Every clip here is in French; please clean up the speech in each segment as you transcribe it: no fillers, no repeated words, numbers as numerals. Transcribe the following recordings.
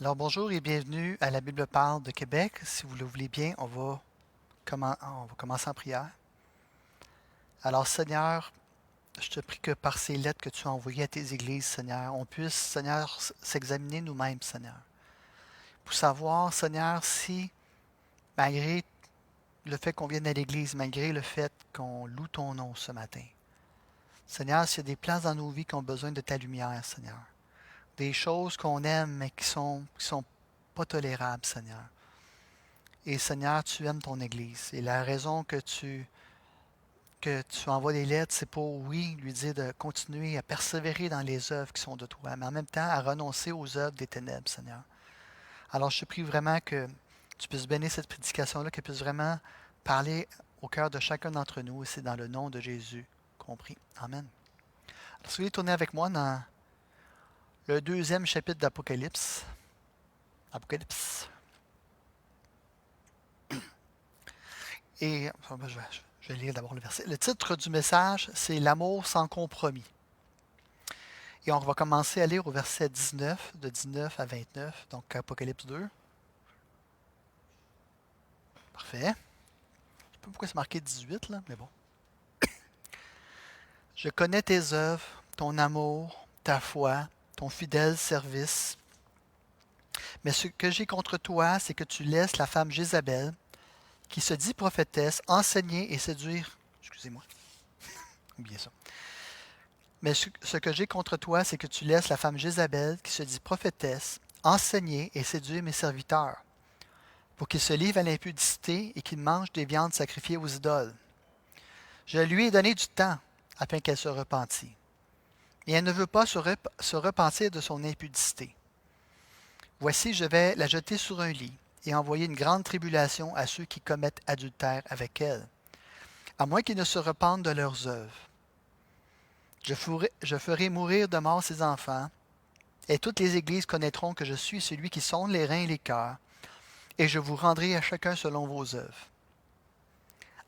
Alors bonjour et bienvenue à la Bible parle de Québec. Si vous le voulez bien, on va commencer en prière. Alors Seigneur, je te prie que par ces lettres que tu as envoyées à tes églises, Seigneur, on puisse, Seigneur, s'examiner nous-mêmes, Seigneur. Pour savoir, Seigneur, si, malgré le fait qu'on vienne à l'église, malgré le fait qu'on loue ton nom ce matin, Seigneur, s'il y a des places dans nos vies qui ont besoin de ta lumière, Seigneur, des choses qu'on aime mais qui sont pas tolérables, Seigneur. Et Seigneur, tu aimes ton Église. Et la raison que tu envoies des lettres, c'est pour, oui, lui dire de continuer à persévérer dans les œuvres qui sont de toi, mais en même temps à renoncer aux œuvres des ténèbres, Seigneur. Alors, je te prie vraiment que tu puisses bénir cette prédication-là, qu'elle puisse vraiment parler au cœur de chacun d'entre nous, et c'est dans le nom de Jésus compris. Amen. Alors, si vous voulez tourner avec moi dans le deuxième chapitre d'Apocalypse. Apocalypse. Et je vais lire d'abord le verset. Le titre du message, c'est L'amour sans compromis. Et on va commencer à lire au verset 19, de 19 à 29, donc Apocalypse 2. Parfait. Je ne sais pas pourquoi c'est marqué 18 là, mais bon. Je connais tes œuvres, ton amour, ta foi, ton fidèle service. Mais ce que j'ai contre toi, c'est que tu laisses la femme Jézabel, qui se dit prophétesse, enseigner et séduire. Excusez-moi, oubliez ça. Mais ce que j'ai contre toi, c'est que tu laisses la femme Jézabel, qui se dit prophétesse, enseigner et séduire mes serviteurs, pour qu'ils se livrent à l'impudicité et qu'ils mangent des viandes sacrifiées aux idoles. Je lui ai donné du temps afin qu'elle se repentît. Et elle ne veut pas se repentir de son impudicité. Voici, je vais la jeter sur un lit et envoyer une grande tribulation à ceux qui commettent adultère avec elle, à moins qu'ils ne se repentent de leurs œuvres. Je ferai mourir de mort ses enfants, et toutes les églises connaîtront que je suis celui qui sonde les reins et les cœurs, et je vous rendrai à chacun selon vos œuvres.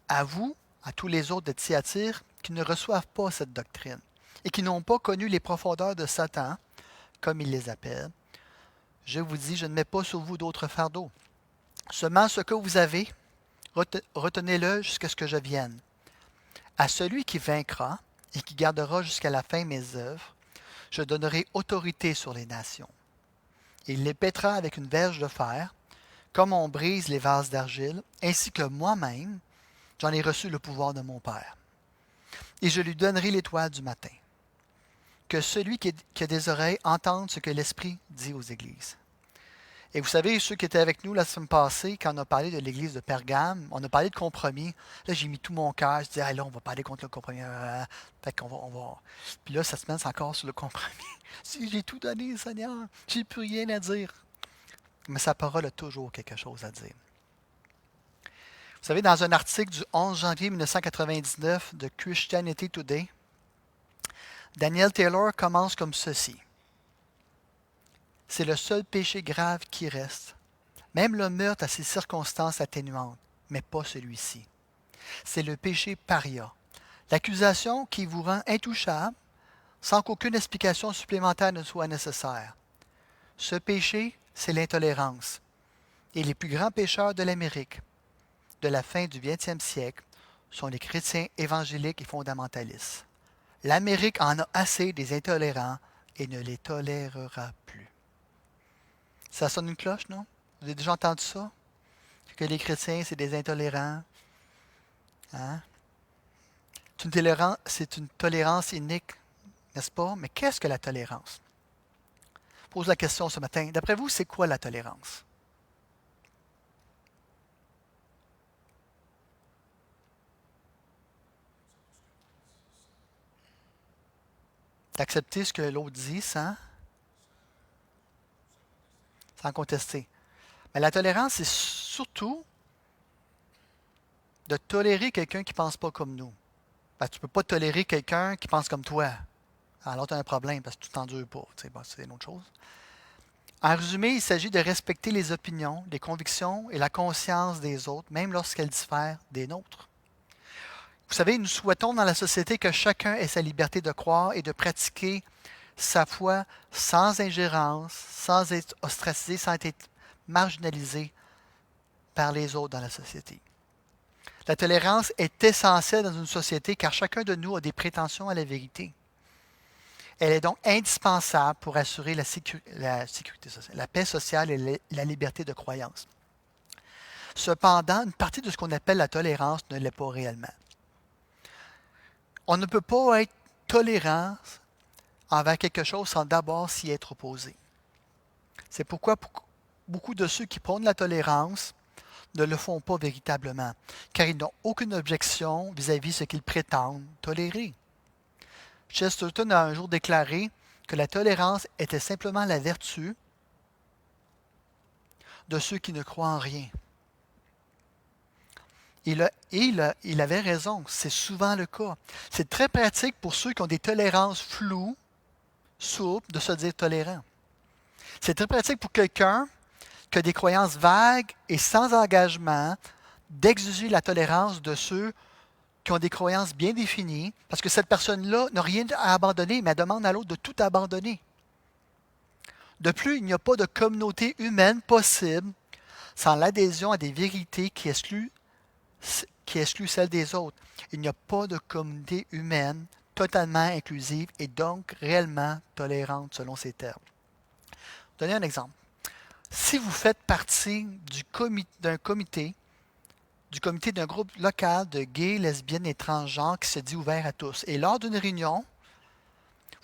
À vous, à tous les autres de Thyatire, qui ne reçoivent pas cette doctrine, et qui n'ont pas connu les profondeurs de Satan, comme il les appelle, je vous dis, je ne mets pas sur vous d'autres fardeaux. Seulement ce que vous avez, retenez-le jusqu'à ce que je vienne. À celui qui vaincra et qui gardera jusqu'à la fin mes œuvres, je donnerai autorité sur les nations. Il les pètera avec une verge de fer, comme on brise les vases d'argile, ainsi que moi-même, j'en ai reçu le pouvoir de mon Père. Et je lui donnerai l'étoile du matin. Que celui qui a des oreilles entende ce que l'Esprit dit aux églises. Et vous savez, ceux qui étaient avec nous la semaine passée, quand on a parlé de l'église de Pergame, on a parlé de compromis. Là, j'ai mis tout mon cœur. Je disais, ah, là, on va parler contre le compromis. Fait qu'on va. Puis là, cette semaine, c'est encore sur le compromis. Si j'ai tout donné, Seigneur, j'ai plus rien à dire. Mais sa parole a toujours quelque chose à dire. Vous savez, dans un article du 11 janvier 1999 de Christianity Today, Daniel Taylor commence comme ceci. C'est le seul péché grave qui reste. Même le meurtre a ses circonstances atténuantes, mais pas celui-ci. C'est le péché paria. L'accusation qui vous rend intouchable sans qu'aucune explication supplémentaire ne soit nécessaire. Ce péché, c'est l'intolérance. Et les plus grands pécheurs de l'Amérique, de la fin du 20e siècle, sont les chrétiens évangéliques et fondamentalistes. L'Amérique en a assez des intolérants et ne les tolérera plus. Ça sonne une cloche, non? Vous avez déjà entendu ça? Que les chrétiens, c'est des intolérants. Hein? C'est une tolérance inique, n'est-ce pas? Mais qu'est-ce que la tolérance? Je pose la question ce matin. D'après vous, c'est quoi la tolérance? D'accepter ce que l'autre dit sans contester. Mais la tolérance, c'est surtout de tolérer quelqu'un qui ne pense pas comme nous. Ben, tu ne peux pas tolérer quelqu'un qui pense comme toi. Alors, tu as un problème parce que tu t'endures pas. Bon, c'est une autre chose. En résumé, il s'agit de respecter les opinions, les convictions et la conscience des autres, même lorsqu'elles diffèrent des nôtres. Vous savez, nous souhaitons dans la société que chacun ait sa liberté de croire et de pratiquer sa foi sans ingérence, sans être ostracisé, sans être marginalisé par les autres dans la société. La tolérance est essentielle dans une société car chacun de nous a des prétentions à la vérité. Elle est donc indispensable pour assurer la sécurité sociale, la paix sociale et la liberté de croyance. Cependant, une partie de ce qu'on appelle la tolérance ne l'est pas réellement. On ne peut pas être tolérant envers quelque chose sans d'abord s'y être opposé. C'est pourquoi beaucoup de ceux qui prônent la tolérance ne le font pas véritablement, car ils n'ont aucune objection vis-à-vis de ce qu'ils prétendent tolérer. Chesterton a un jour déclaré que la tolérance était simplement la vertu de ceux qui ne croient en rien. Il avait raison, c'est souvent le cas. C'est très pratique pour ceux qui ont des tolérances floues, souples, de se dire tolérant. C'est très pratique pour quelqu'un qui a des croyances vagues et sans engagement d'exiger la tolérance de ceux qui ont des croyances bien définies, parce que cette personne-là n'a rien à abandonner, mais elle demande à l'autre de tout abandonner. De plus, il n'y a pas de communauté humaine possible sans l'adhésion à des vérités qui excluent celle des autres. Il n'y a pas de communauté humaine totalement inclusive et donc réellement tolérante selon ces termes. Donnez un exemple. Si vous faites partie d'un comité d'un groupe local de gays, lesbiennes et transgenres qui se dit ouvert à tous, et lors d'une réunion,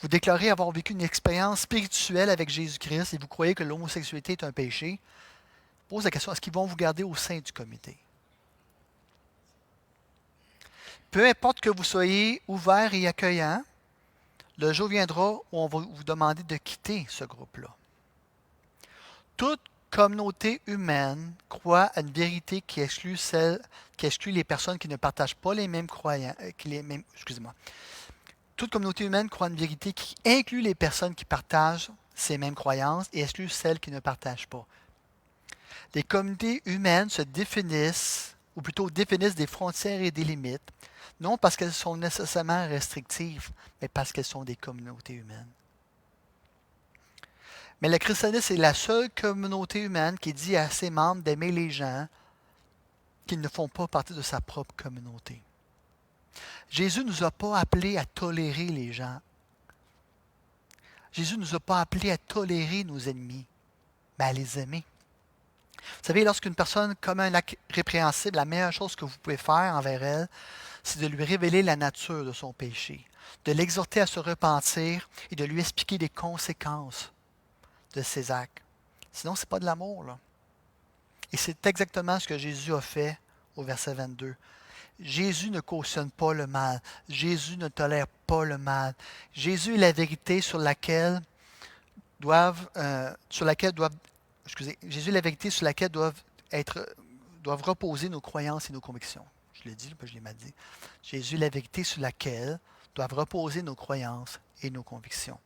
vous déclarez avoir vécu une expérience spirituelle avec Jésus-Christ et vous croyez que l'homosexualité est un péché, pose la question, est-ce qu'ils vont vous garder au sein du comité? Peu importe que vous soyez ouvert et accueillant, le jour viendra où on va vous demander de quitter ce groupe-là. Toute communauté humaine croit à une vérité qui exclut les personnes qui ne partagent pas les mêmes croyances. Toute communauté humaine croit à une vérité qui inclut les personnes qui partagent ces mêmes croyances et exclut celles qui ne partagent pas. Les communautés humaines se définissent, ou plutôt définissent des frontières et des limites, non parce qu'elles sont nécessairement restrictives, mais parce qu'elles sont des communautés humaines. Mais le christianisme est la seule communauté humaine qui dit à ses membres d'aimer les gens qui ne font pas partie de sa propre communauté. Jésus ne nous a pas appelés à tolérer les gens. Jésus ne nous a pas appelés à tolérer nos ennemis, mais à les aimer. Vous savez, lorsqu'une personne commet un acte répréhensible, la meilleure chose que vous pouvez faire envers elle, c'est de lui révéler la nature de son péché, de l'exhorter à se repentir et de lui expliquer les conséquences de ses actes. Sinon, ce n'est pas de l'amour, là. Et c'est exactement ce que Jésus a fait au verset 22. Jésus ne cautionne pas le mal. Jésus ne tolère pas le mal. Jésus est la vérité Jésus est la vérité sur laquelle doivent reposer nos croyances et nos convictions. Je l'ai dit, je l'ai mal dit. Jésus est la vérité sur laquelle doivent reposer nos croyances et nos convictions.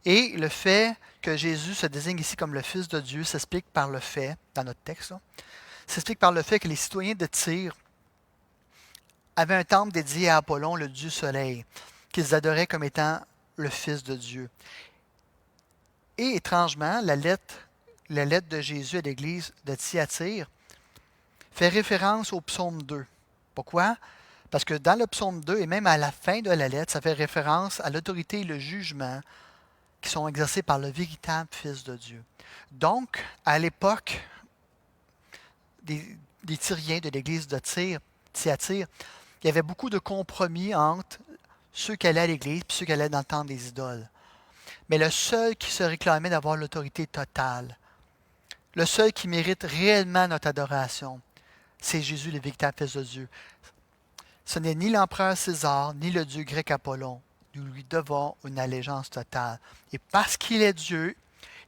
Et le fait que Jésus se désigne ici comme le Fils de Dieu s'explique par le fait, dans notre texte, s'explique par le fait que les citoyens de Tyr avaient un temple dédié à Apollon, le dieu soleil, qu'ils adoraient comme étant le Fils de Dieu. Et étrangement, la lettre de Jésus à l'église de Thyatire fait référence au psaume 2. Pourquoi? Parce que dans le psaume 2 et même à la fin de la lettre, ça fait référence à l'autorité et le jugement qui sont exercés par le véritable Fils de Dieu. Donc, à l'époque des Tyriens de l'église de Thyatire, il y avait beaucoup de compromis entre ceux qui allaient à l'église et ceux qui allaient dans le temple des idoles. Mais le seul qui se réclamait d'avoir l'autorité totale, le seul qui mérite réellement notre adoration, c'est Jésus, le véritable Fils de Dieu. Ce n'est ni l'empereur César, ni le dieu grec Apollon. Nous lui devons une allégeance totale. Et parce qu'il est Dieu,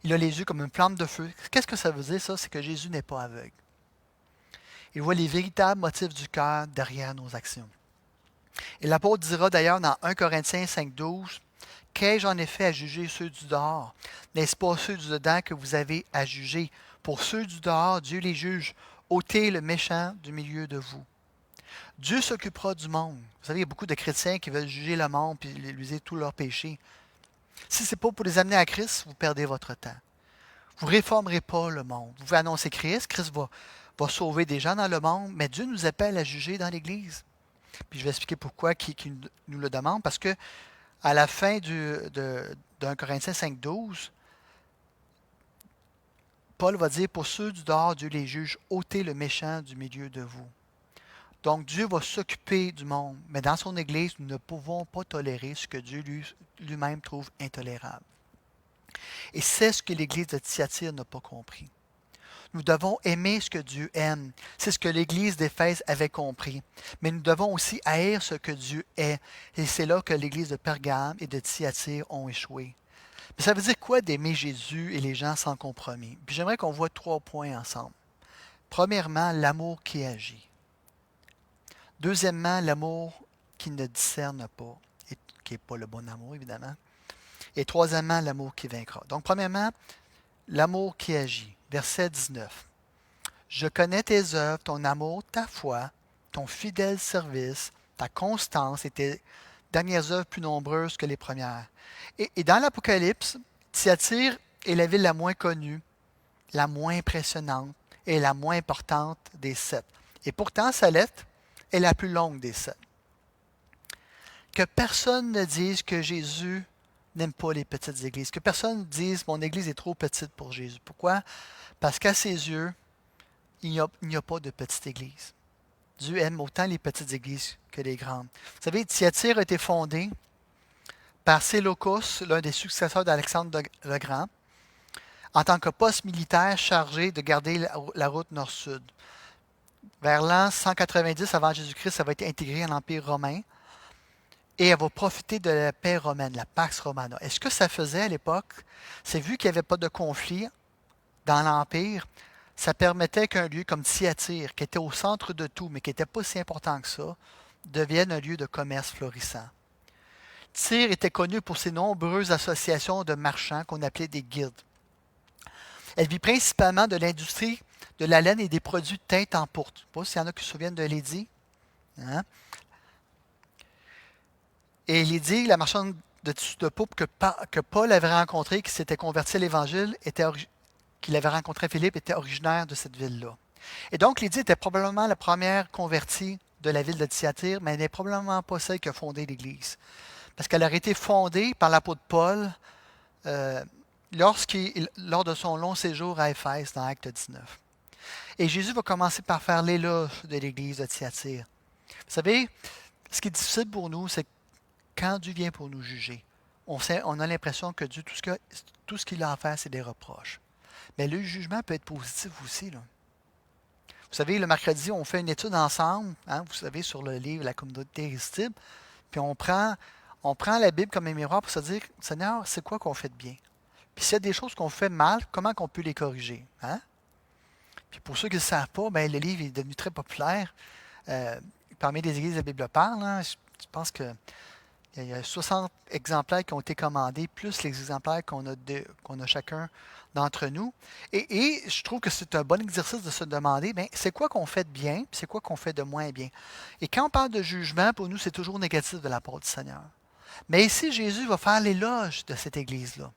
il a les yeux comme une flamme de feu. Qu'est-ce que ça veut dire, ça? C'est que Jésus n'est pas aveugle. Il voit les véritables motifs du cœur derrière nos actions. Et l'apôtre dira d'ailleurs dans 1 Corinthiens 5,12 « Qu'ai-je en effet à juger ceux du dehors? N'est-ce pas ceux du dedans que vous avez à juger? Pour ceux du dehors, Dieu les juge. Ôtez le méchant du milieu de vous. » Dieu s'occupera du monde. Vous savez, il y a beaucoup de chrétiens qui veulent juger le monde et lui dire tous leurs péchés. Si ce n'est pas pour les amener à Christ, vous perdez votre temps. Vous ne réformerez pas le monde. Vous pouvez annoncer Christ, Christ va sauver des gens dans le monde, mais Dieu nous appelle à juger dans l'Église. Puis je vais expliquer pourquoi qui nous le demande, parce que à la fin d'un Corinthiens 5,12, Paul va dire, pour ceux du dehors, Dieu les juge, ôtez le méchant du milieu de vous. Donc Dieu va s'occuper du monde, mais dans son Église, nous ne pouvons pas tolérer ce que Dieu lui-même trouve intolérable. Et c'est ce que l'Église de Thyatire n'a pas compris. Nous devons aimer ce que Dieu aime. C'est ce que l'Église d'Éphèse avait compris. Mais nous devons aussi haïr ce que Dieu est. Et c'est là que l'Église de Pergame et de Thyatire ont échoué. Mais ça veut dire quoi d'aimer Jésus et les gens sans compromis? Puis j'aimerais qu'on voit 3 points ensemble. Premièrement, l'amour qui agit. Deuxièmement, l'amour qui ne discerne pas, et qui n'est pas le bon amour, évidemment. Et troisièmement, l'amour qui vaincra. Donc, premièrement, l'amour qui agit. Verset 19. Je connais tes œuvres, ton amour, ta foi, ton fidèle service, ta constance et tes dernières œuvres plus nombreuses que les premières. Et dans l'Apocalypse, Thyatire est la ville la moins connue, la moins impressionnante et la moins importante des 7. Et pourtant, sa lettre est la plus longue des 7. Que personne ne dise que Jésus n'aime pas les petites églises. Que personne ne dise mon église est trop petite pour Jésus. Pourquoi? Parce qu'à ses yeux, il n'y a pas de petite église. Dieu aime autant les petites églises que les grandes. Vous savez, Thyatire a été fondée par Séleucos, l'un des successeurs d'Alexandre le Grand, en tant que poste militaire chargé de garder la route nord-sud. Vers l'an 190 avant Jésus-Christ, ça va être intégré à l'Empire romain et elle va profiter de la paix romaine, la Pax Romana. Et ce que ça faisait à l'époque, c'est vu qu'il n'y avait pas de conflit dans l'Empire, ça permettait qu'un lieu comme Thyatire, qui était au centre de tout, mais qui n'était pas si important que ça, devienne un lieu de commerce florissant. Tyr était connu pour ses nombreuses associations de marchands qu'on appelait des guildes. Elle vit principalement de l'industrie de la laine et des produits de teinte en pourpre. Je ne sais pas s'il y en a qui se souviennent de Lydie. Hein? Et Lydie, la marchande de tissu de pourpre que Paul avait rencontrée, qui s'était converti à l'Évangile, qu'il avait rencontré à Philippe, était originaire de cette ville-là. Et donc, Lydie était probablement la première convertie de la ville de Thyatire, mais elle n'est probablement pas celle qui a fondé l'Église. Parce qu'elle aurait été fondée par l'apôtre Paul lors de son long séjour à Éphèse dans Acte 19. Et Jésus va commencer par faire l'éloge de l'Église de Thyatire. Vous savez, ce qui est difficile pour nous, c'est quand Dieu vient pour nous juger, on a l'impression que Dieu, tout ce qu'il a à faire, c'est des reproches. Mais le jugement peut être positif aussi. Là. Vous savez, le mercredi, on fait une étude ensemble, hein, vous savez, sur le livre La communauté irrésistible, puis on prend la Bible comme un miroir pour se dire, Seigneur, c'est quoi qu'on fait de bien? Puis s'il y a des choses qu'on fait mal, comment qu'on peut les corriger? Hein? Puis pour ceux qui ne le savent pas, ben, le livre est devenu très populaire. Parmi les églises de la Bible parle, hein, je pense qu'il y a 60 exemplaires qui ont été commandés, plus les exemplaires qu'on a chacun d'entre nous. Et je trouve que c'est un bon exercice de se demander, ben, c'est quoi qu'on fait de bien, puis c'est quoi qu'on fait de moins bien. Et quand on parle de jugement, pour nous, c'est toujours négatif de la part du Seigneur. Mais ici, Jésus va faire l'éloge de cette église-là.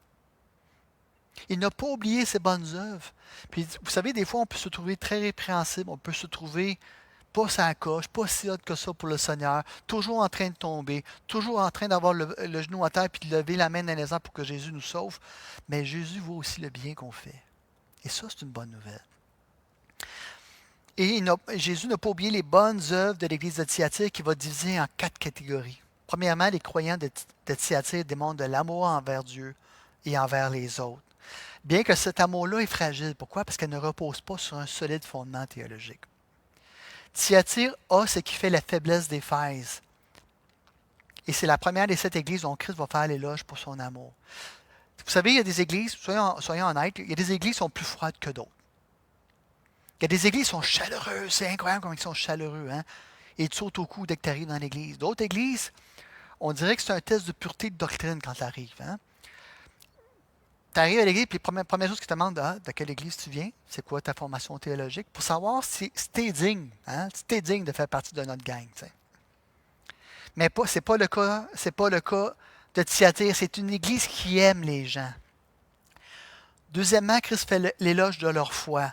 Il n'a pas oublié ses bonnes œuvres. Puis, vous savez, des fois, on peut se trouver très répréhensible, on peut se trouver pas sa coche, pas si haute que ça pour le Seigneur, toujours en train de tomber, toujours en train d'avoir le genou à terre puis de lever la main dans les airs pour que Jésus nous sauve. Mais Jésus voit aussi le bien qu'on fait. Et ça, c'est une bonne nouvelle. Et Jésus n'a pas oublié les bonnes œuvres de l'Église de Thyatire qui va diviser en 4 catégories. Premièrement, les croyants de Thyatire démontrent de l'amour envers Dieu et envers les autres. Bien que cet amour-là est fragile. Pourquoi? Parce qu'elle ne repose pas sur un solide fondement théologique. Thyatire a ce qui fait la faiblesse d'Éphèse. Et c'est la première des 7 églises dont Christ va faire l'éloge pour son amour. Vous savez, il y a des églises, soyons honnêtes, il y a des églises qui sont plus froides que d'autres. Il y a des églises qui sont chaleureuses. C'est incroyable comment ils sont chaleureux. Hein? Et tu sautes au cou dès que tu arrives dans l'église. D'autres églises, on dirait que c'est un test de pureté de doctrine quand tu arrives. Hein? Tu arrives à l'église, puis la première chose qu'ils te demandent, de quelle église tu viens, c'est quoi ta formation théologique, pour savoir si tu es digne, si tu es digne de faire partie de notre gang. T'sais. Mais ce n'est pas le cas de Thyatire, c'est une église qui aime les gens. Deuxièmement, Christ fait l'éloge de leur foi.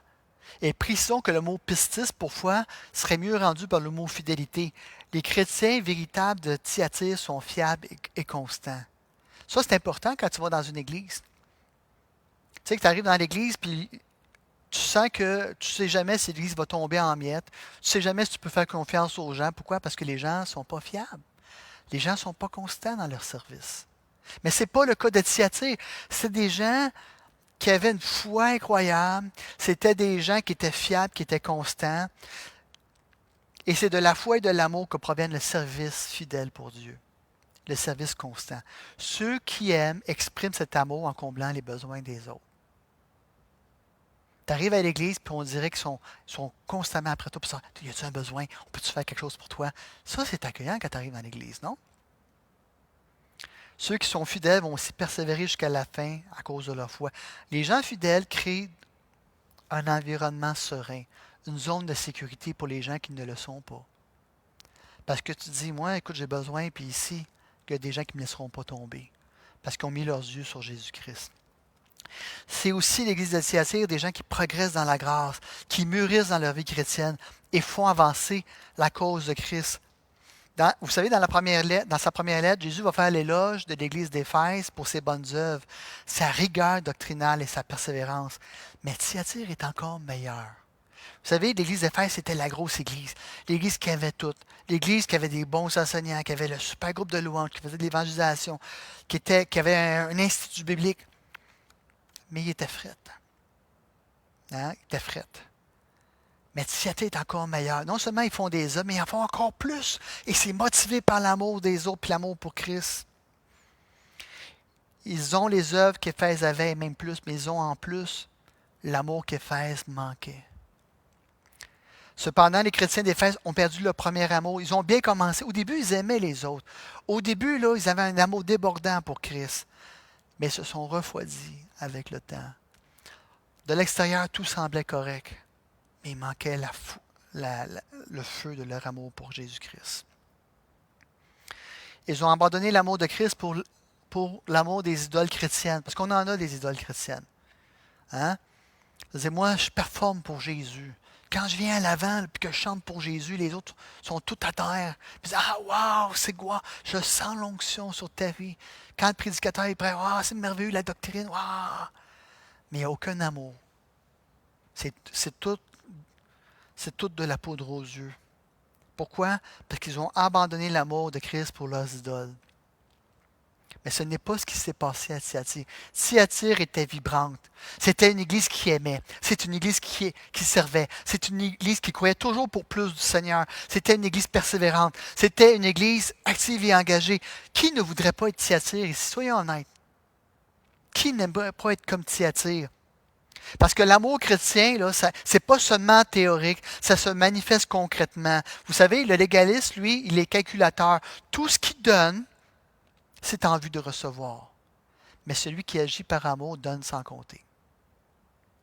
Et précisons que le mot pistis pour foi serait mieux rendu par le mot fidélité. Les chrétiens véritables de Thyatire sont fiables et constants. Ça, c'est important quand tu vas dans une église. Tu sais que tu arrives dans l'église, puis tu sens que tu ne sais jamais si l'église va tomber en miettes. Tu ne sais jamais si tu peux faire confiance aux gens. Pourquoi? Parce que les gens ne sont pas fiables. Les gens ne sont pas constants dans leur service. Mais ce n'est pas le cas de Thyatire. C'est des gens qui avaient une foi incroyable. C'était des gens qui étaient fiables, qui étaient constants. Et c'est de la foi et de l'amour que provient le service fidèle pour Dieu. Le service constant. Ceux qui aiment expriment cet amour en comblant les besoins des autres. Tu arrives à l'église, puis on dirait qu'ils sont constamment après toi. Puis ça, y a-tu un besoin? On peut-tu faire quelque chose pour toi? Ça, c'est accueillant quand tu arrives dans l'église, non? Ceux qui sont fidèles vont aussi persévérer jusqu'à la fin à cause de leur foi. Les gens fidèles créent un environnement serein, une zone de sécurité pour les gens qui ne le sont pas. Parce que tu dis, moi, écoute, j'ai besoin, puis ici, il y a des gens qui ne me laisseront pas tomber. Parce qu'ils ont mis leurs yeux sur Jésus-Christ. C'est aussi l'Église de Thyatire, des gens qui progressent dans la grâce, qui mûrissent dans leur vie chrétienne et font avancer la cause de Christ. Vous savez, dans sa première lettre, Jésus va faire l'éloge de l'Église d'Éphèse pour ses bonnes œuvres, sa rigueur doctrinale et sa persévérance. Mais Thyatire est encore meilleur. Vous savez, l'Église d'Éphèse, c'était la grosse Église. L'Église qui avait tout. L'Église qui avait des bons enseignants, qui avait le super groupe de louanges, qui faisait de l'évangélisation, qui avait un institut biblique. Mais il était fret. Hein? Il était fret. Mais Thyatire est encore meilleur. Non seulement ils font des œuvres, mais ils en font encore plus. Et c'est motivé par l'amour des autres et l'amour pour Christ. Ils ont les œuvres qu'Éphèse avait, et même plus, mais ils ont en plus l'amour qu'Éphèse manquait. Cependant, les chrétiens d'Éphèse ont perdu leur premier amour. Ils ont bien commencé. Au début, ils aimaient les autres. Au début, là, ils avaient un amour débordant pour Christ. Mais ils se sont refroidis avec le temps. De l'extérieur, tout semblait correct. Mais il manquait le feu de leur amour pour Jésus-Christ. Ils ont abandonné l'amour de Christ pour l'amour des idoles chrétiennes. Parce qu'on en a des idoles chrétiennes. Hein? Moi, je performe pour Jésus. Quand je viens à l'avant et que je chante pour Jésus, les autres sont tout à terre. Ils disent, ah, wow, c'est quoi? Je sens l'onction sur ta vie. Quand le prédicateur est prêt, ah, c'est merveilleux la doctrine, wow. Mais il n'y a aucun amour. C'est tout de la poudre aux yeux. Pourquoi? Parce qu'ils ont abandonné l'amour de Christ pour leurs idoles. Mais ce n'est pas ce qui s'est passé à Thyatire. Thyatire était vibrante. C'était une église qui aimait. C'est une église qui servait. C'est une église qui croyait toujours pour plus du Seigneur. C'était une église persévérante. C'était une église active et engagée. Qui ne voudrait pas être Thyatire ici? Soyons honnêtes. Qui n'aimerait pas être comme Thyatire? Parce que l'amour chrétien, là, ce n'est pas seulement théorique, ça se manifeste concrètement. Vous savez, le légaliste, lui, il est calculateur. Tout ce qu'il donne, c'est en vue de recevoir. Mais celui qui agit par amour donne sans compter.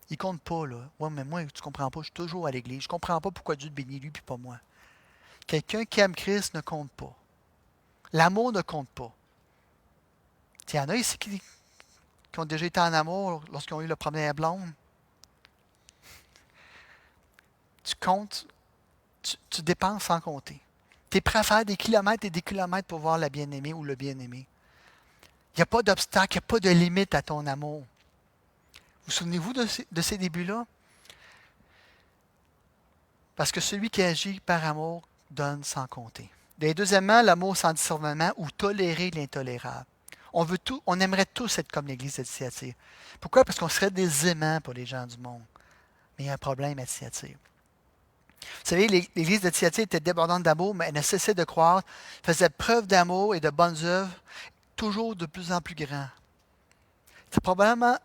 Il ne compte pas, là. Ouais, mais moi, tu ne comprends pas, je suis toujours à l'église. Je ne comprends pas pourquoi Dieu bénit lui et pas moi. Quelqu'un qui aime Christ ne compte pas. L'amour ne compte pas. Il y en a ici qui ont déjà été en amour lorsqu'ils ont eu le premier blonde. Tu comptes, tu dépenses sans compter. Tu es prêt à faire des kilomètres et des kilomètres pour voir la bien-aimée ou le bien-aimé. Il n'y a pas d'obstacle, il n'y a pas de limite à ton amour. Vous souvenez-vous de ces débuts-là? Parce que celui qui agit par amour donne sans compter. Et deuxièmement, l'amour sans discernement ou tolérer l'intolérable. On aimerait tous être comme l'Église de Thyatire. Pourquoi? Parce qu'on serait des aimants pour les gens du monde. Mais il y a un problème à Thyatire. Vous savez, l'Église de Thyatire était débordante d'amour, mais elle ne cessait de croître, faisait preuve d'amour et de bonnes œuvres, toujours de plus en plus grand.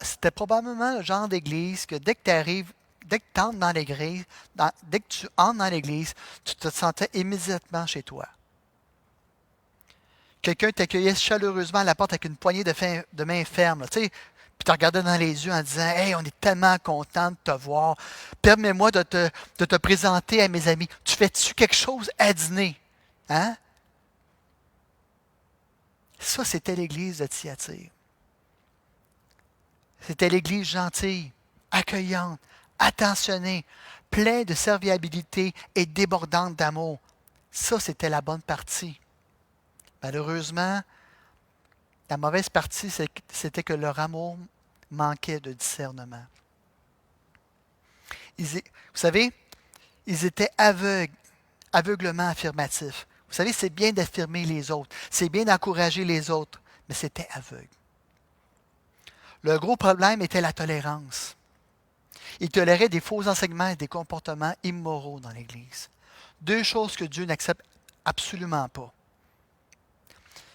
C'était probablement le genre d'église que dès que tu entres dans l'église, dès que tu entres dans l'église, tu te sentais immédiatement chez toi. Quelqu'un t'accueillait chaleureusement à la porte avec une poignée de main ferme, tu sais, puis te regardait dans les yeux en disant « Hey, on est tellement content de te voir. Permets-moi de te présenter à mes amis. Tu fais-tu quelque chose à dîner? » Hein? Ça, c'était l'Église de Thyatire. C'était l'Église gentille, accueillante, attentionnée, pleine de serviabilité et débordante d'amour. Ça, c'était la bonne partie. Malheureusement, la mauvaise partie, c'était que leur amour manquait de discernement. Vous savez, ils étaient aveugles, aveuglement affirmatifs. Vous savez, c'est bien d'affirmer les autres, c'est bien d'encourager les autres, mais c'était aveugle. Le gros problème était la tolérance. Ils toléraient des faux enseignements et des comportements immoraux dans l'Église. Deux choses que Dieu n'accepte absolument pas.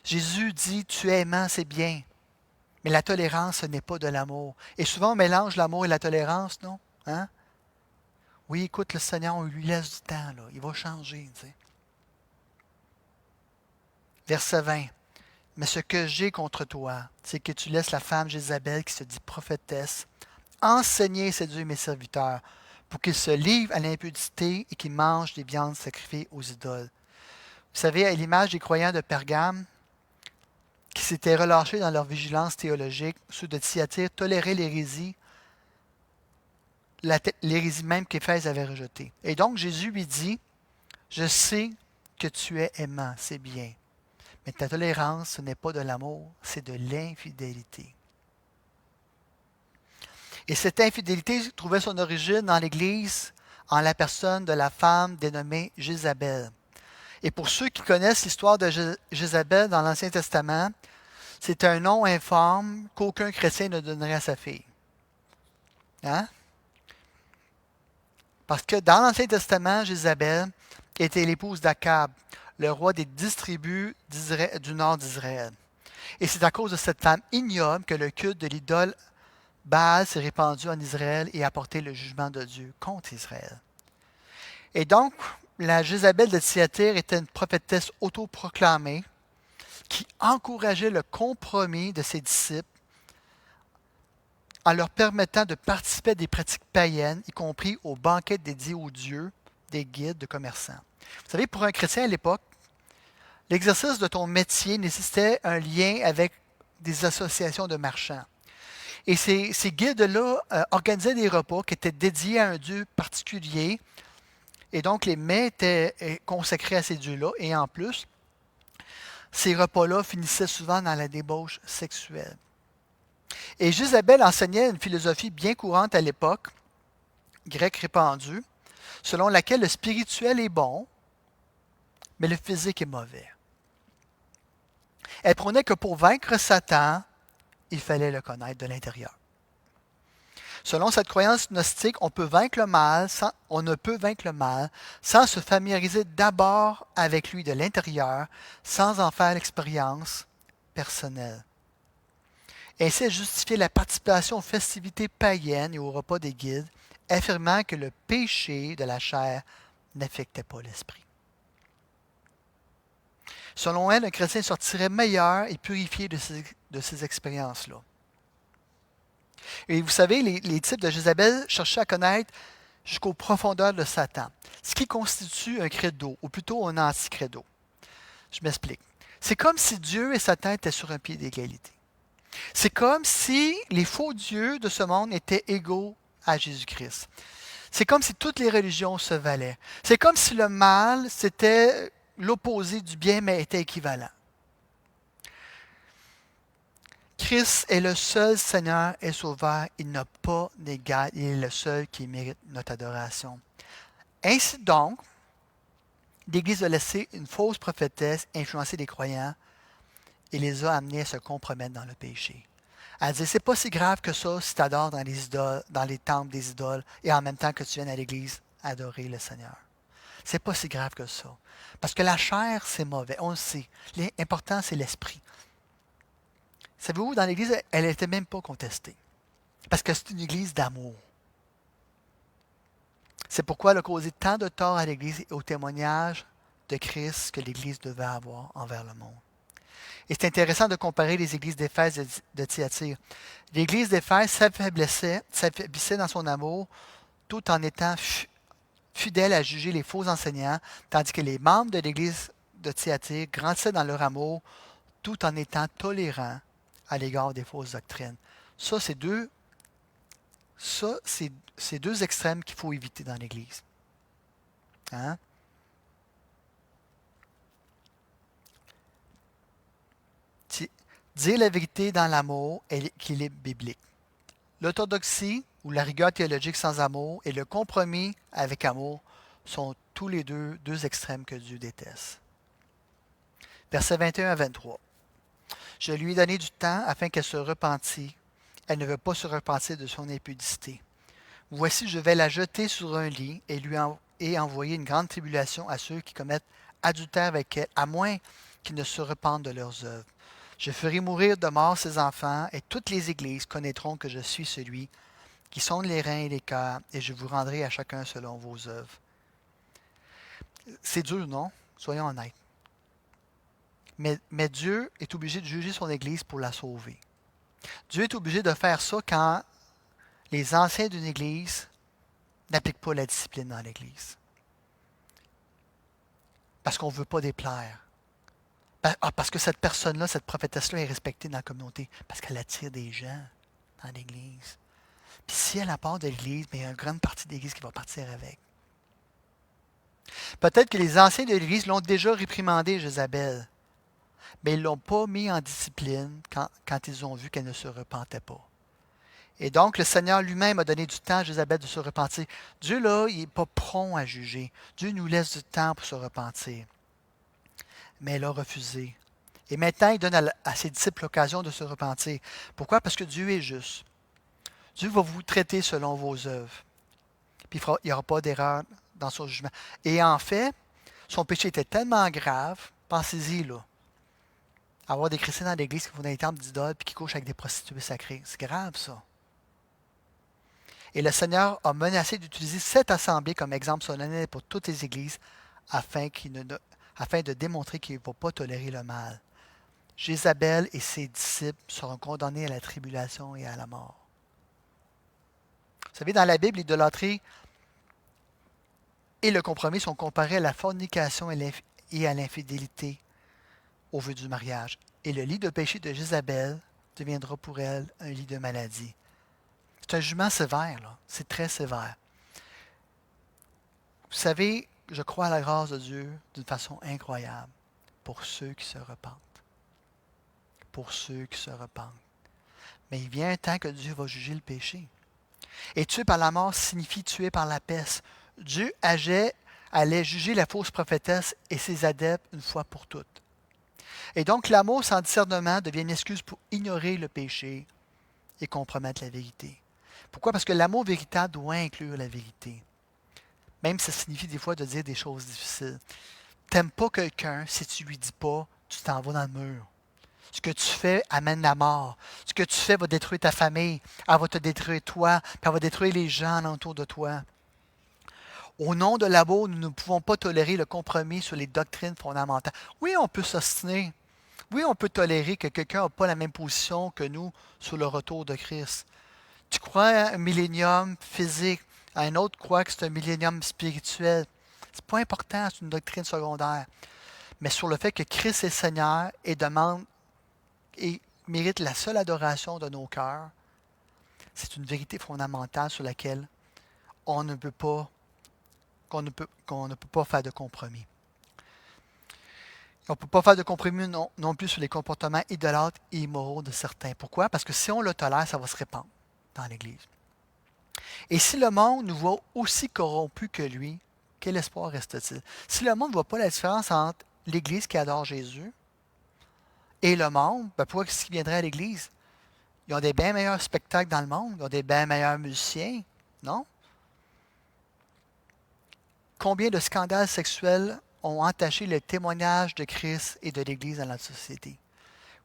Jésus dit, tu es aimant, c'est bien, mais la tolérance, ce n'est pas de l'amour. Et souvent, on mélange l'amour et la tolérance, non? Hein? Oui, écoute, le Seigneur, on lui laisse du temps, là. Il va changer. Tu sais. Verset 20. Mais ce que j'ai contre toi, c'est que tu laisses la femme Jézabel, qui se dit prophétesse, enseigner et séduire mes serviteurs, pour qu'ils se livrent à l'impudicité et qu'ils mangent des viandes sacrifiées aux idoles. Vous savez, à l'image des croyants de Pergame, qui s'étaient relâchés dans leur vigilance théologique, ceux de Thyatire toléraient l'hérésie, l'hérésie même qu'Éphèse avait rejetée. Et donc Jésus lui dit, je sais que tu es aimant, c'est bien. Mais ta tolérance, ce n'est pas de l'amour, c'est de l'infidélité. Et cette infidélité trouvait son origine dans l'Église, en la personne de la femme dénommée Jézabel. Et pour ceux qui connaissent l'histoire de Jézabel dans l'Ancien Testament, c'est un nom informe qu'aucun chrétien ne donnerait à sa fille. Hein? Parce que dans l'Ancien Testament, Jézabel était l'épouse d'Akab, le roi des 10 tribus du nord d'Israël. Et c'est à cause de cette femme ignoble que le culte de l'idole Baal s'est répandu en Israël et a apporté le jugement de Dieu contre Israël. Et donc, la Jézabel de Thyatire était une prophétesse autoproclamée qui encourageait le compromis de ses disciples en leur permettant de participer à des pratiques païennes, y compris aux banquets dédiés aux dieux des guides de commerçants. Vous savez, pour un chrétien à l'époque, l'exercice de ton métier nécessitait un lien avec des associations de marchands. Et ces guides-là organisaient des repas qui étaient dédiés à un dieu particulier. Et donc, les mets étaient consacrés à ces dieux-là. Et en plus, ces repas-là finissaient souvent dans la débauche sexuelle. Et Jézabel enseignait une philosophie bien courante à l'époque, grecque répandue, selon laquelle le spirituel est bon, mais le physique est mauvais. Elle prônait que pour vaincre Satan, il fallait le connaître de l'intérieur. Selon cette croyance gnostique, on ne peut vaincre le mal sans se familiariser d'abord avec lui de l'intérieur, sans en faire l'expérience personnelle. Ainsi, elle justifiait la participation aux festivités païennes et aux repas des guides, affirmant que le péché de la chair n'affectait pas l'esprit. Selon elle, un chrétien sortirait meilleur et purifié de ces expériences-là. Et vous savez, les types de Jézabel cherchaient à connaître jusqu'aux profondeurs de Satan, ce qui constitue un credo, ou plutôt un anti-credo. Je m'explique. C'est comme si Dieu et Satan étaient sur un pied d'égalité. C'est comme si les faux dieux de ce monde étaient égaux à Jésus-Christ. C'est comme si toutes les religions se valaient. C'est comme si le mal, c'était l'opposé du bien, mais était équivalent. Christ est le seul Seigneur et Sauveur. Il n'a pas d'égal. Il est le seul qui mérite notre adoration. Ainsi donc, l'Église a laissé une fausse prophétesse influencer les croyants et les a amenés à se compromettre dans le péché. Elle dit, c'est pas si grave que ça si tu adores dans les idoles, dans les temples des idoles, et en même temps que tu viennes à l'Église adorer le Seigneur. C'est pas si grave que ça. Parce que la chair, c'est mauvais, on le sait. L'important, c'est l'esprit. Savez-vous, dans l'Église, elle n'était même pas contestée. Parce que c'est une Église d'amour. C'est pourquoi elle a causé tant de tort à l'Église et au témoignage de Christ que l'Église devait avoir envers le monde. Et c'est intéressant de comparer les églises d'Éphèse et de Thyatire. L'église d'Éphèse s'affaiblissait dans son amour tout en étant fidèle à juger les faux enseignants, tandis que les membres de l'église de Thyatire grandissaient dans leur amour tout en étant tolérant à l'égard des fausses doctrines. Ça, c'est deux extrêmes qu'il faut éviter dans l'Église. Hein? Dire la vérité dans l'amour est l'équilibre biblique. L'orthodoxie ou la rigueur théologique sans amour et le compromis avec amour sont tous les deux extrêmes que Dieu déteste. Versets 21 à 23. Je lui ai donné du temps afin qu'elle se repentît. Elle ne veut pas se repentir de son impudicité. Voici, je vais la jeter sur un lit et lui envoyer une grande tribulation à ceux qui commettent adultère avec elle, à moins qu'ils ne se repentent de leurs œuvres. Je ferai mourir de mort ses enfants, et toutes les églises connaîtront que je suis celui qui sonde les reins et les cœurs, et je vous rendrai à chacun selon vos œuvres. C'est dur, non? Soyons honnêtes. Mais Dieu est obligé de juger son Église pour la sauver. Dieu est obligé de faire ça quand les anciens d'une Église n'appliquent pas la discipline dans l'Église. Parce qu'on ne veut pas déplaire. Parce que cette personne-là, cette prophétesse-là est respectée dans la communauté. Parce qu'elle attire des gens dans l'Église. Puis si elle part de l'Église, il y a une grande partie de l'Église qui va partir avec. Peut-être que les anciens de l'Église l'ont déjà réprimandé, Jézabel. Mais ils ne l'ont pas mis en discipline quand ils ont vu qu'elle ne se repentait pas. Et donc, le Seigneur lui-même a donné du temps à Jézabel de se repentir. Dieu, là, il n'est pas prompt à juger. Dieu nous laisse du temps pour se repentir. Mais elle a refusé. Et maintenant, il donne à ses disciples l'occasion de se repentir. Pourquoi? Parce que Dieu est juste. Dieu va vous traiter selon vos œuvres. Puis il n'y aura pas d'erreur dans son jugement. Et en fait, son péché était tellement grave, pensez-y, là. Avoir des chrétiens dans l'église qui vont dans les temples d'idoles et qui couchent avec des prostituées sacrées. C'est grave, ça. Et le Seigneur a menacé d'utiliser cette assemblée comme exemple solennel pour toutes les églises afin de démontrer qu'il ne va pas tolérer le mal. Jézabel et ses disciples seront condamnés à la tribulation et à la mort. Vous savez, dans la Bible, l'idolâtrie et le compromis sont comparés à la fornication et à l'infidélité au vœu du mariage. Et le lit de péché de Jézabel deviendra pour elle un lit de maladie. C'est un jugement sévère, là. C'est très sévère. Vous savez, je crois à la grâce de Dieu d'une façon incroyable pour ceux qui se repentent. Pour ceux qui se repentent. Mais il vient un temps que Dieu va juger le péché. Et tuer par la mort signifie tuer par la peste. Dieu allait juger la fausse prophétesse et ses adeptes une fois pour toutes. Et donc l'amour sans discernement devient une excuse pour ignorer le péché et compromettre la vérité. Pourquoi? Parce que l'amour véritable doit inclure la vérité. Même si ça signifie des fois de dire des choses difficiles. T'aimes pas quelqu'un, si tu lui dis pas, tu t'en vas dans le mur. Ce que tu fais amène la mort. Ce que tu fais va détruire ta famille. Elle va te détruire toi, puis elle va détruire les gens autour de toi. Au nom de l'amour, nous ne pouvons pas tolérer le compromis sur les doctrines fondamentales. Oui, on peut s'ostiner. Oui, on peut tolérer que quelqu'un n'a pas la même position que nous sur le retour de Christ. Tu crois à un millénium physique, un autre croit que c'est un millénium spirituel. C'est pas important, c'est une doctrine secondaire. Mais sur le fait que Christ est Seigneur et demande et mérite la seule adoration de nos cœurs, c'est une vérité fondamentale sur laquelle qu'on ne peut pas faire de compromis. On ne peut pas faire de compromis non plus sur les comportements idolâtres et immoraux de certains. Pourquoi? Parce que si on le tolère, ça va se répandre dans l'Église. Et si le monde nous voit aussi corrompus que lui, quel espoir reste-t-il? Si le monde ne voit pas la différence entre l'Église qui adore Jésus et le monde, pourquoi est-ce qu'ils viendraient à l'Église? Ils ont des bien meilleurs spectacles dans le monde, ils ont des bien meilleurs musiciens, non? Combien de scandales sexuels ont entaché le témoignage de Christ et de l'Église dans la société?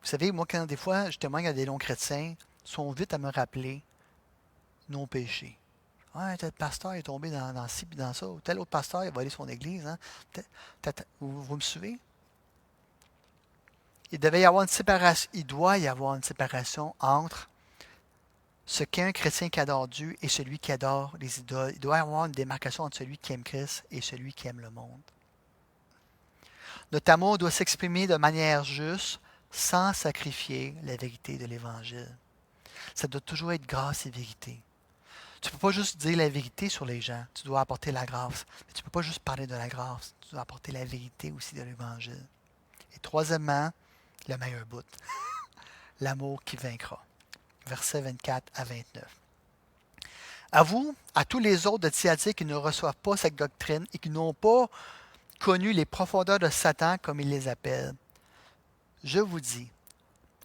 Vous savez, moi, quand des fois je témoigne à des non-chrétiens, ils sont vite à me rappeler nos péchés. Ouais, tel pasteur est tombé dans ci et dans ça, ou tel autre pasteur il va aller son église. Hein? Vous me suivez? Il doit y avoir une séparation entre ce qu'est un chrétien qui adore Dieu et celui qui adore les idoles. Il doit y avoir une démarcation entre celui qui aime Christ et celui qui aime le monde. Notre amour doit s'exprimer de manière juste, sans sacrifier la vérité de l'Évangile. Ça doit toujours être grâce et vérité. Tu ne peux pas juste dire la vérité sur les gens, tu dois apporter la grâce. Mais tu ne peux pas juste parler de la grâce, tu dois apporter la vérité aussi de l'Évangile. Et troisièmement, le meilleur bout, l'amour qui vaincra. Versets 24 à 29. À vous, à tous les autres de Thyatire qui ne reçoivent pas cette doctrine et qui n'ont pas connu les profondeurs de Satan comme il les appelle, je vous dis,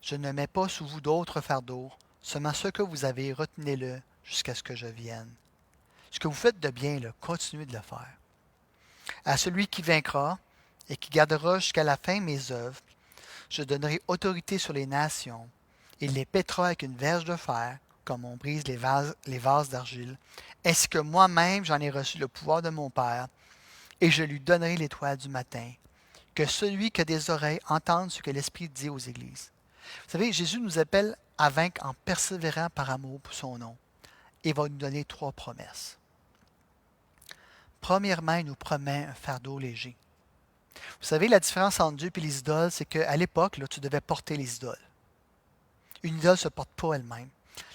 je ne mets pas sous vous d'autres fardeaux, seulement ce que vous avez, retenez-le jusqu'à ce que je vienne. Ce que vous faites de bien, là, continuez de le faire. À celui qui vaincra et qui gardera jusqu'à la fin mes œuvres, je donnerai autorité sur les nations. Il les pètera avec une verge de fer, comme on brise les vases d'argile, ainsi que moi-même j'en ai reçu le pouvoir de mon Père, et je lui donnerai l'étoile du matin. Que celui qui a des oreilles entende ce que l'Esprit dit aux églises. Vous savez, Jésus nous appelle à vaincre en persévérant par amour pour son nom. Et va nous donner 3 promesses. Premièrement, il nous promet un fardeau léger. Vous savez, la différence entre Dieu et les idoles, c'est qu'à l'époque, là, tu devais porter les idoles. Une idole ne se porte pas elle-même.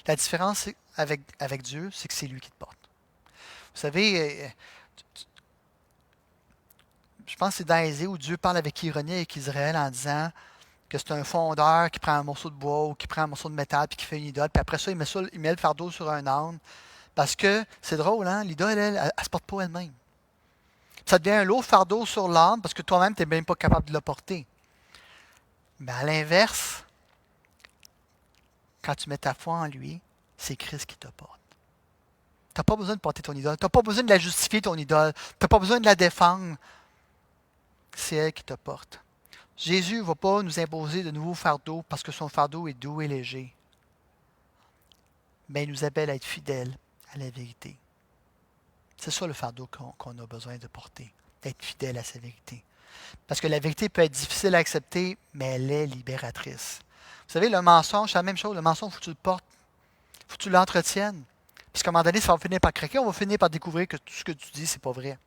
La différence avec Dieu, c'est que c'est lui qui te porte. Vous savez, je pense que c'est dans Ésaïe où Dieu parle avec ironie avec Israël en disant que c'est un fondeur qui prend un morceau de bois ou qui prend un morceau de métal puis qui fait une idole. Puis après ça, il met le fardeau sur un âne. Parce que c'est drôle, hein? L'idole, elle ne se porte pas elle-même. Ça devient un lourd fardeau sur l'âne parce que toi-même, tu n'es même pas capable de le porter. Mais à l'inverse, quand tu mets ta foi en lui, c'est Christ qui te porte. Tu n'as pas besoin de porter ton idole. Tu n'as pas besoin de la justifier, ton idole. Tu n'as pas besoin de la défendre. C'est elle qui te porte. Jésus ne va pas nous imposer de nouveaux fardeaux parce que son fardeau est doux et léger. Mais il nous appelle à être fidèles à la vérité. C'est ça le fardeau qu'on a besoin de porter, d'être fidèle à sa vérité. Parce que la vérité peut être difficile à accepter, mais elle est libératrice. Vous savez, le mensonge, c'est la même chose. Le mensonge, il faut que tu le portes, il faut que tu l'entretiennes. Parce qu'à un moment donné, ça va finir par craquer, on va finir par découvrir que tout ce que tu dis, c'est pas vrai.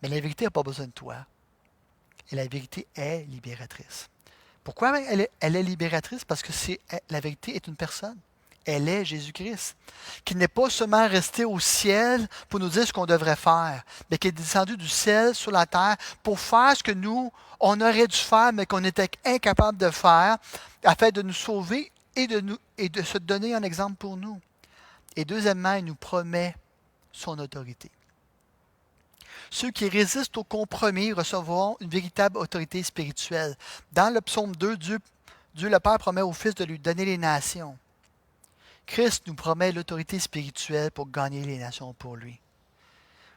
Mais la vérité n'a pas besoin de toi. Et la vérité est libératrice. Pourquoi elle est libératrice? Parce que la vérité est une personne. Elle est Jésus-Christ, qui n'est pas seulement resté au ciel pour nous dire ce qu'on devrait faire, mais qui est descendu du ciel sur la terre pour faire ce que nous, on aurait dû faire, mais qu'on était incapable de faire, afin de nous sauver et de se donner un exemple pour nous. Et deuxièmement, il nous promet son autorité. Ceux qui résistent au compromis recevront une véritable autorité spirituelle. Dans le psaume 2, Dieu le Père promet au Fils de lui donner les nations. Christ nous promet l'autorité spirituelle pour gagner les nations pour lui.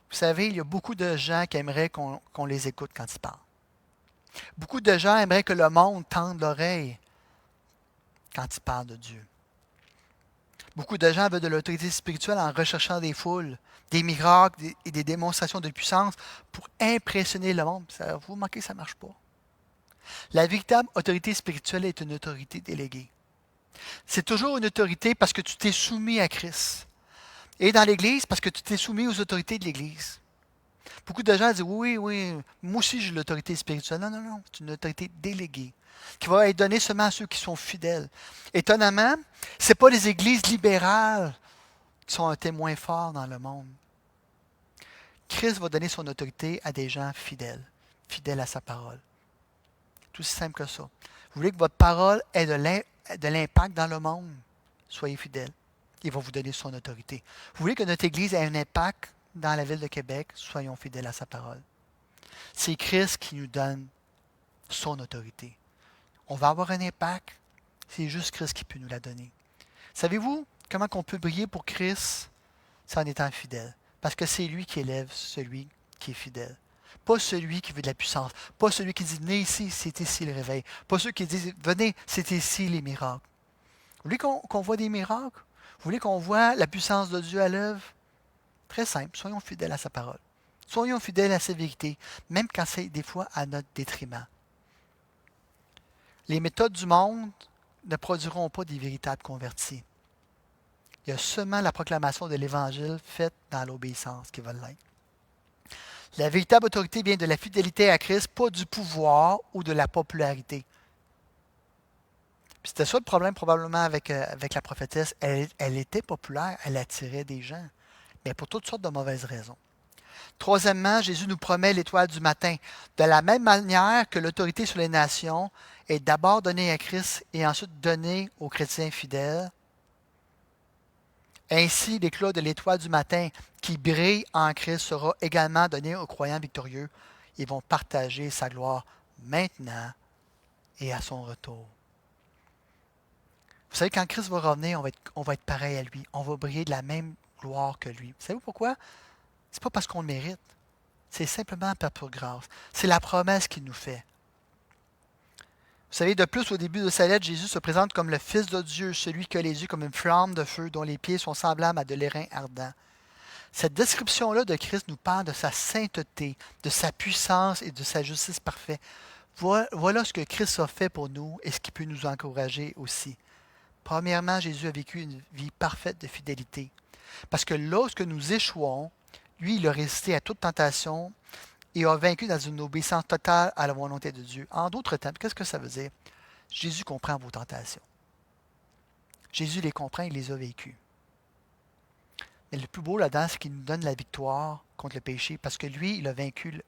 Vous savez, il y a beaucoup de gens qui aimeraient qu'on les écoute quand ils parlent. Beaucoup de gens aimeraient que le monde tende l'oreille quand ils parlent de Dieu. Beaucoup de gens veulent de l'autorité spirituelle en recherchant des foules, des miracles et des démonstrations de puissance pour impressionner le monde. Ça, vous remarquez, ça ne marche pas. La véritable autorité spirituelle est une autorité déléguée. C'est toujours une autorité parce que tu t'es soumis à Christ. Et dans l'Église, parce que tu t'es soumis aux autorités de l'Église. Beaucoup de gens disent, oui, moi aussi j'ai l'autorité spirituelle. Non, non, non, c'est une autorité déléguée qui va être donnée seulement à ceux qui sont fidèles. Étonnamment, ce n'est pas les églises libérales qui sont un témoin fort dans le monde. Christ va donner son autorité à des gens fidèles, fidèles à sa parole. Tout aussi simple que ça. Vous voulez que votre parole ait de l'impact dans le monde? Soyez fidèles. Il va vous donner son autorité. Vous voulez que notre Église ait un impact dans la ville de Québec? Soyons fidèles à sa parole. C'est Christ qui nous donne son autorité. On va avoir un impact. C'est juste Christ qui peut nous la donner. Savez-vous comment on peut briller pour Christ? C'est en étant fidèle. Parce que c'est lui qui élève celui qui est fidèle. Pas celui qui veut de la puissance. Pas celui qui dit, venez ici, c'est ici le réveil. Pas ceux qui disent, venez, c'est ici les miracles. Vous voulez qu'on voit des miracles? Vous voulez qu'on voit la puissance de Dieu à l'œuvre? Très simple, soyons fidèles à sa parole. Soyons fidèles à sa vérité, même quand c'est des fois à notre détriment. Les méthodes du monde ne produiront pas des véritables convertis. Il y a seulement la proclamation de l'Évangile faite dans l'obéissance qui va l'être. La véritable autorité vient de la fidélité à Christ, pas du pouvoir ou de la popularité. Puis c'était ça le problème probablement avec la prophétesse. Elle était populaire, elle attirait des gens, mais pour toutes sortes de mauvaises raisons. Troisièmement, Jésus nous promet l'étoile du matin. De la même manière que l'autorité sur les nations est d'abord donnée à Christ et ensuite donnée aux chrétiens fidèles, ainsi l'éclat de l'étoile du matin qui brille en Christ sera également donné aux croyants victorieux. Ils vont partager sa gloire maintenant et à son retour. Vous savez, quand Christ va revenir, on va être pareil à lui. On va briller de la même gloire que lui. Vous savez pourquoi? C'est pas parce qu'on le mérite. C'est simplement par pure grâce. C'est la promesse qu'il nous fait. Vous savez, de plus, au début de sa lettre, Jésus se présente comme le Fils de Dieu, celui qui a les yeux comme une flamme de feu, dont les pieds sont semblables à de l'airain ardent. Cette description-là de Christ nous parle de sa sainteté, de sa puissance et de sa justice parfaite. Voilà ce que Christ a fait pour nous et ce qui peut nous encourager aussi. Premièrement, Jésus a vécu une vie parfaite de fidélité. Parce que lorsque nous échouons, lui, il a résisté à toute tentation et a vaincu dans une obéissance totale à la volonté de Dieu. En d'autres termes, qu'est-ce que ça veut dire? Jésus comprend vos tentations. Jésus les comprend, il les a vécues. Mais le plus beau là-dedans, c'est qu'il nous donne la victoire contre le péché parce que lui, il a vaincu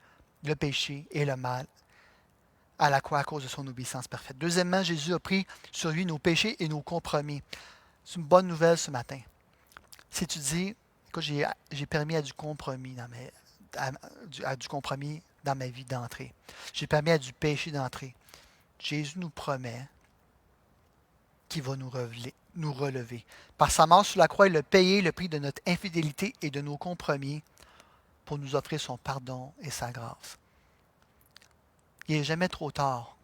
le péché et le mal à la croix à cause de son obéissance parfaite. Deuxièmement, Jésus a pris sur lui nos péchés et nos compromis. C'est une bonne nouvelle ce matin. Si tu dis, écoute, j'ai permis à du compromis à du compromis dans ma vie d'entrée. J'ai permis à du péché d'entrer. Jésus nous promet qu'il va nous relever. Par sa mort sur la croix, il a payé le prix de notre infidélité et de nos compromis pour nous offrir son pardon et sa grâce. Il n'est jamais trop tard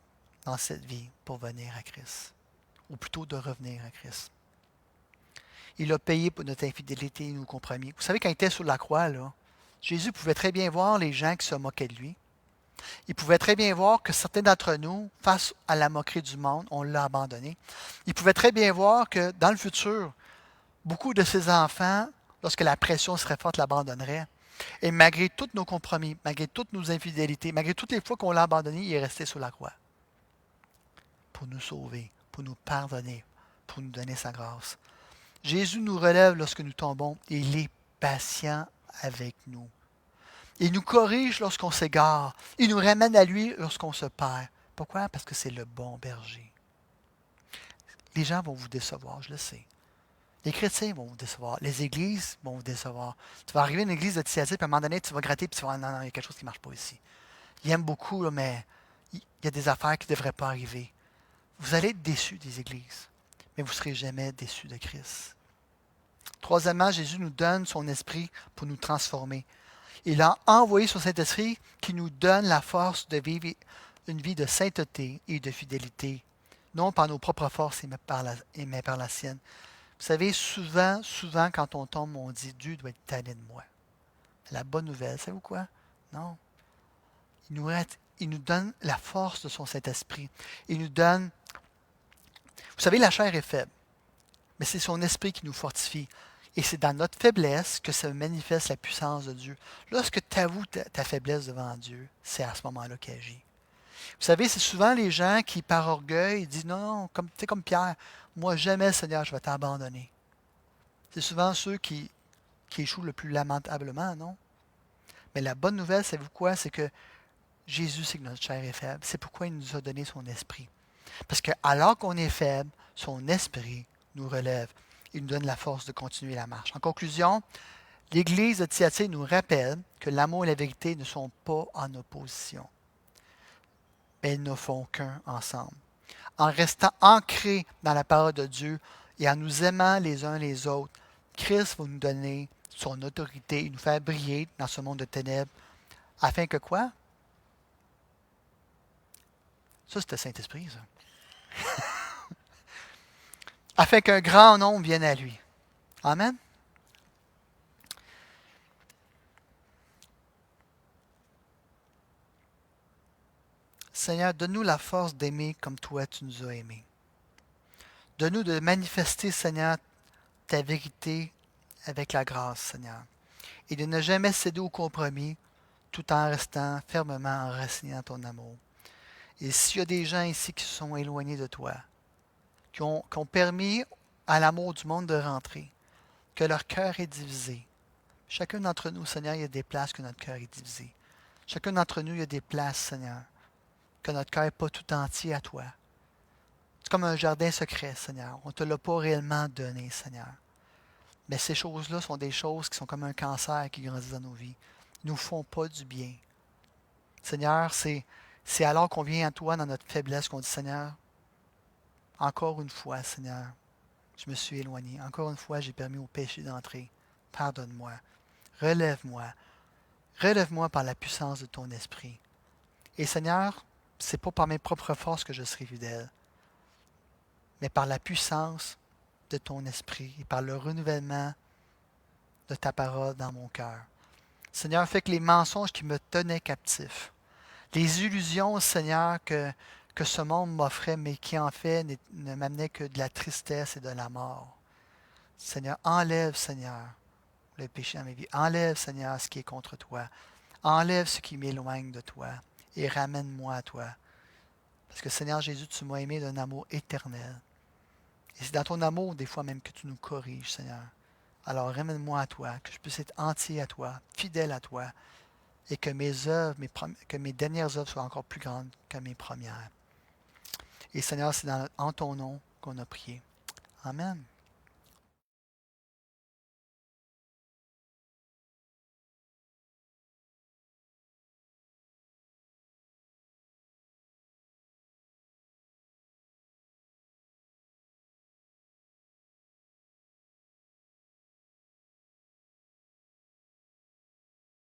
dans cette vie pour venir à Christ, ou plutôt de revenir à Christ. Il a payé pour notre infidélité et nos compromis. Vous savez, quand il était sur la croix, là, Jésus pouvait très bien voir les gens qui se moquaient de lui. Il pouvait très bien voir que certains d'entre nous, face à la moquerie du monde, on l'a abandonné. Il pouvait très bien voir que dans le futur, beaucoup de ses enfants, lorsque la pression serait forte, l'abandonneraient. Et malgré tous nos compromis, malgré toutes nos infidélités, malgré toutes les fois qu'on l'a abandonné, il est resté sur la croix pour nous sauver, pour nous pardonner, pour nous donner sa grâce. Jésus nous relève lorsque nous tombons et il est patient avec nous. Il nous corrige lorsqu'on s'égare. Il nous ramène à lui lorsqu'on se perd. Pourquoi? Parce que c'est le bon berger. Les gens vont vous décevoir, je le sais. Les chrétiens vont vous décevoir. Les églises vont vous décevoir. Tu vas arriver à une église de Thyatire, puis à un moment donné, tu vas gratter, puis tu vas dire, non, il y a quelque chose qui ne marche pas ici. Ils aiment beaucoup, là, mais il y a des affaires qui ne devraient pas arriver. Vous allez être déçus des églises, mais vous ne serez jamais déçus de Christ. Troisièmement, Jésus nous donne son esprit pour nous transformer. Il a envoyé son Saint-Esprit qui nous donne la force de vivre une vie de sainteté et de fidélité, non par nos propres forces, mais par la sienne. Vous savez, souvent, quand on tombe, on dit Dieu doit être tanné de moi. La bonne nouvelle, savez-vous quoi? Non. Il nous donne la force de son Saint-Esprit. Il nous donne. Vous savez, la chair est faible, mais c'est son esprit qui nous fortifie. Et c'est dans notre faiblesse que se manifeste la puissance de Dieu. Lorsque tu avoues ta faiblesse devant Dieu, c'est à ce moment-là qu'il agit. Vous savez, c'est souvent les gens qui, par orgueil, disent non, comme Pierre, moi jamais, Seigneur, je vais t'abandonner. C'est souvent ceux qui échouent le plus lamentablement, non? Mais la bonne nouvelle, savez-vous quoi? C'est que Jésus sait que notre chair est faible. C'est pourquoi il nous a donné son esprit. Parce que alors qu'on est faible, son esprit nous relève. Il nous donne la force de continuer la marche. En conclusion, l'Église de Thyatire nous rappelle que l'amour et la vérité ne sont pas en opposition, mais elles ne font qu'un ensemble. En restant ancrés dans la parole de Dieu et en nous aimant les uns les autres, Christ va nous donner son autorité et nous faire briller dans ce monde de ténèbres, afin que quoi? Ça, c'était Saint-Esprit, ça. Afin qu'un grand nombre vienne à lui. Amen. Seigneur, donne-nous la force d'aimer comme toi tu nous as aimés. Donne-nous de manifester, Seigneur, ta vérité avec la grâce, Seigneur. Et de ne jamais céder au compromis tout en restant fermement enraciné dans ton amour. Et s'il y a des gens ici qui se sont éloignés de toi, qui ont permis à l'amour du monde de rentrer, que leur cœur est divisé. Chacun d'entre nous, Seigneur, il y a des places que notre cœur est divisé. Chacun d'entre nous, il y a des places, Seigneur, que notre cœur n'est pas tout entier à toi. C'est comme un jardin secret, Seigneur. On ne te l'a pas réellement donné, Seigneur. Mais ces choses-là sont des choses qui sont comme un cancer qui grandit dans nos vies. Ils ne nous font pas du bien. Seigneur, c'est alors qu'on vient à toi dans notre faiblesse qu'on dit, Seigneur, encore une fois, Seigneur, je me suis éloigné. Encore une fois, j'ai permis au péché d'entrer. Pardonne-moi. Relève-moi. Relève-moi par la puissance de ton esprit. Et Seigneur, c'est pas par mes propres forces que je serai fidèle, mais par la puissance de ton esprit et par le renouvellement de ta parole dans mon cœur. Seigneur, fais que les mensonges qui me tenaient captif, les illusions, Seigneur, que ce monde m'offrait, mais qui en fait ne m'amenaient que de la tristesse et de la mort. Seigneur, enlève, Seigneur, le péché dans mes vies. Enlève, Seigneur, ce qui est contre toi. Enlève ce qui m'éloigne de toi et ramène-moi à toi. Parce que, Seigneur Jésus, tu m'as aimé d'un amour éternel. Et c'est dans ton amour, des fois même, que tu nous corriges, Seigneur. Alors, ramène-moi à toi, que je puisse être entier à toi, fidèle à toi, et que mes œuvres, que mes dernières œuvres soient encore plus grandes que mes premières. Et Seigneur, c'est en ton nom qu'on a prié. Amen.